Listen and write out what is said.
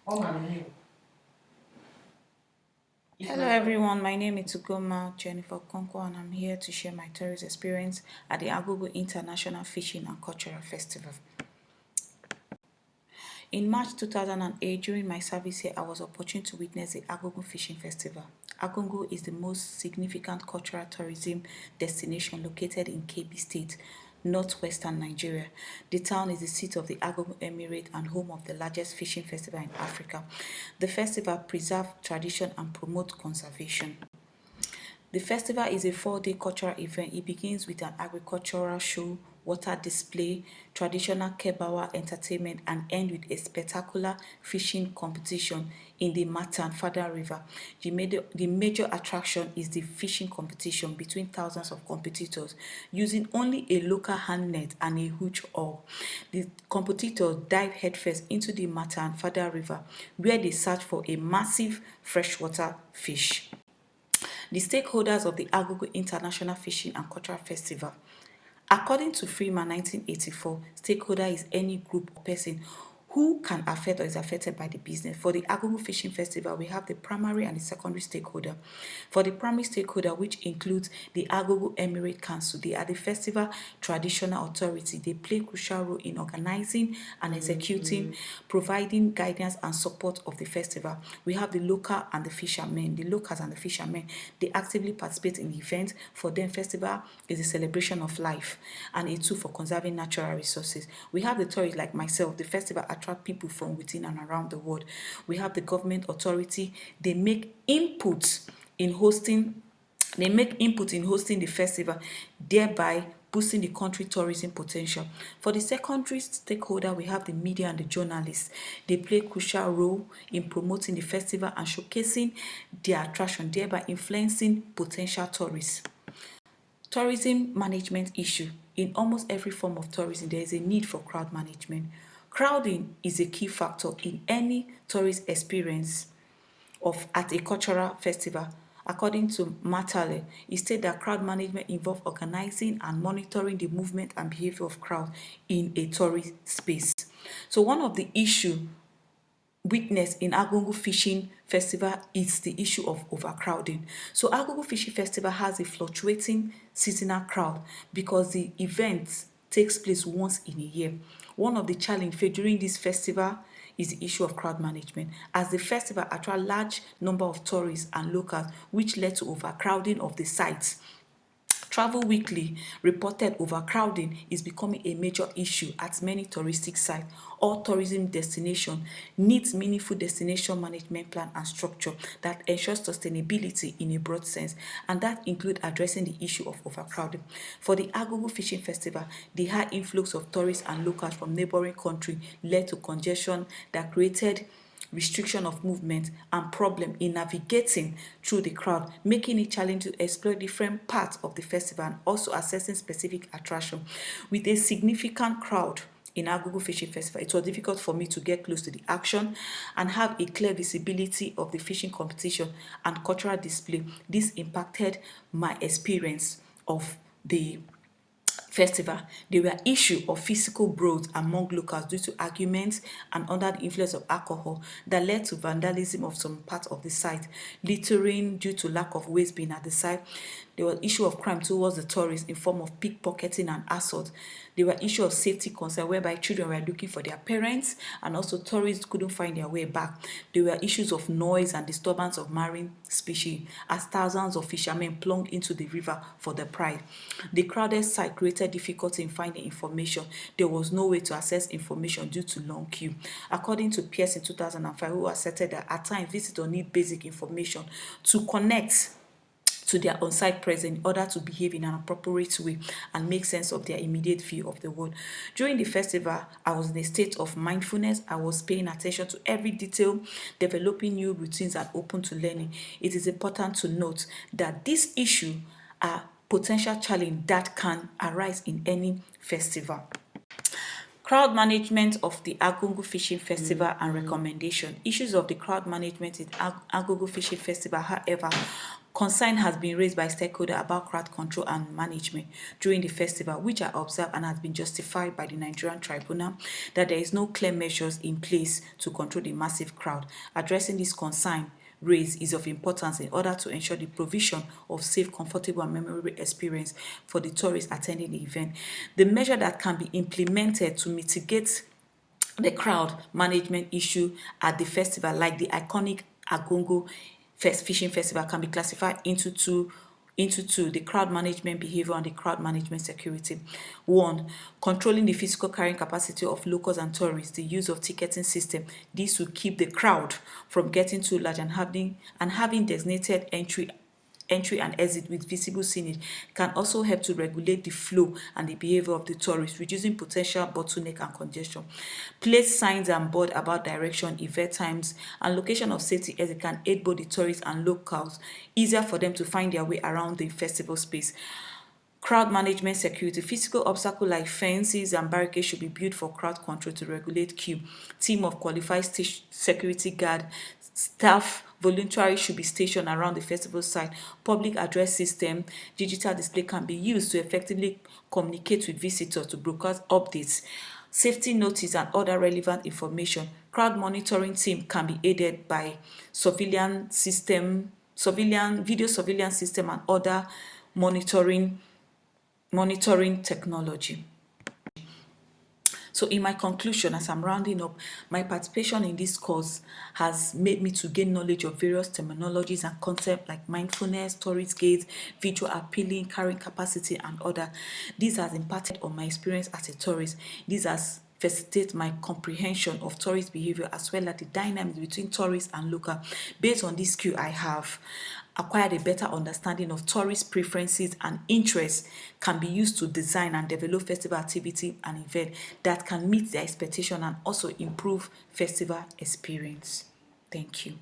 Hello everyone, my name is Ugoma Jennifer Konko and I'm here to share my tourist experience at the Argungu International Fishing and Cultural Festival. In March 2008, during my service here, I was opportune to witness the Argungu Fishing Festival. Argungu is the most significant cultural tourism destination located in Kebbi State, northwestern Nigeria. The town is the seat of the Argungu Emirate and home of the largest fishing festival in Africa. The festival preserves tradition and promotes conservation. The festival is a 4-day cultural event. It begins with an agricultural show, water display, traditional Kebawa entertainment, and ends with a spectacular fishing competition in the Matan Fada River. The major attraction is the fishing competition between thousands of competitors using only a local hand net and a huge oar. The competitors dive headfirst into the Matan Fada River where they search for a massive freshwater fish. The stakeholders of the Argungu International Fishing and Cultural Festival. According to Freeman 1984, stakeholder is any group or person who can affect or is affected by the business. For the Argungu Fishing Festival, we have the primary and the secondary stakeholder. For the primary stakeholder, which includes the Argungu Emirate Council, they are the festival traditional authority. They play a crucial role in organizing and executing, providing guidance and support of the festival. We have the local and the fishermen. The locals and the fishermen, they actively participate in the event. For them, festival is a celebration of life and a tool for conserving natural resources. We have the tourists like myself. The festival attracts people from within and around the world. We have the government authority. They make input in hosting the festival, thereby boosting the country tourism potential. For the secondary stakeholder, we have the media and the journalists. They play a crucial role in promoting the festival and showcasing their attraction, thereby influencing potential tourists. Tourism management issue. In almost every form of tourism, there is a need for crowd management. Crowding is a key factor in any tourist experience at a cultural festival. According to Matale, he stated that crowd management involves organizing and monitoring the movement and behavior of crowd in a tourist space. So one of the issue witnessed in Argungu Fishing Festival is the issue of overcrowding. So Argungu Fishing Festival has a fluctuating seasonal crowd because the event takes place once in a year. One of the challenges during this festival is the issue of crowd management, as the festival attracts large number of tourists and locals, which led to overcrowding of the sites. Travel Weekly reported overcrowding is becoming a major issue at many touristic sites. All tourism destinations needs meaningful destination management plan and structure that ensures sustainability in a broad sense, and that includes addressing the issue of overcrowding. For the Argungu Fishing Festival, the high influx of tourists and locals from neighboring countries led to congestion that created restriction of movement and problem in navigating through the crowd, making it challenging to explore different parts of the festival and also assessing specific attraction. With a significant crowd in Argungu Fishing Festival, it was difficult for me to get close to the action and have a clear visibility of the fishing competition and cultural display. This impacted my experience of the festival. There were issues of physical brawls among locals due to arguments and under the influence of alcohol that led to vandalism of some parts of the site, littering due to lack of waste bin at the site. There was issue of crime towards the tourists in form of pickpocketing and assault. There were issues of safety concern whereby children were looking for their parents and also tourists couldn't find their way back. There were issues of noise and disturbance of marine species as thousands of fishermen plunged into the river for the pride. The crowded site created difficulty in finding information. There was no way to access information due to long queue. According to Pierce in 2005, who asserted that at times visitors need basic information to connect to their on-site presence in order to behave in an appropriate way and make sense of their immediate view of the world. During the festival, I was in a state of mindfulness. I was paying attention to every detail, developing new routines and open to learning. It is important to note that these issues are potential challenge that can arise in any festival. Crowd management of the Argungu Fishing Festival and recommendation. Issues of the crowd management in Argungu Fishing Festival, however, Concern has been raised by stakeholders about crowd control and management during the festival, which are observed and has been justified by the Nigerian tribunal that there is no clear measures in place to control the massive crowd. Addressing this concern raised is of importance in order to ensure the provision of safe, comfortable and memorable experience for the tourists attending the event. The measure that can be implemented to mitigate the crowd management issue at the festival, like the iconic Argungu fishing festival, can be classified into two: the crowd management behavior and the crowd management security. One, controlling the physical carrying capacity of locals and tourists, the use of ticketing system. This will keep the crowd from getting too large, and having designated entry and exit with visible signage can also help to regulate the flow and the behavior of the tourists, reducing potential bottleneck and congestion. Place signs and board about direction, event times, and location of safety exit can aid both the tourists and locals, easier for them to find their way around the festival space. Crowd management security. Physical obstacles like fences and barricades should be built for crowd control to regulate queue. Team of qualified security guard staff voluntarily should be stationed around the festival site. Public address system, digital display can be used to effectively communicate with visitors to broadcast updates, safety notice and other relevant information. Crowd monitoring team can be aided by video surveillance system and other monitoring technology. So in my conclusion, as I'm rounding up, my participation in this course has made me to gain knowledge of various terminologies and concepts like mindfulness, tourist gaze, visual appealing, carrying capacity, and other. This has impacted on my experience as a tourist. This has facilitate my comprehension of tourist behavior as well as the dynamics between tourists and local. Based on this skill, I have acquired a better understanding of tourist preferences and interests can be used to design and develop festival activity and event that can meet their expectation and also improve festival experience. Thank you.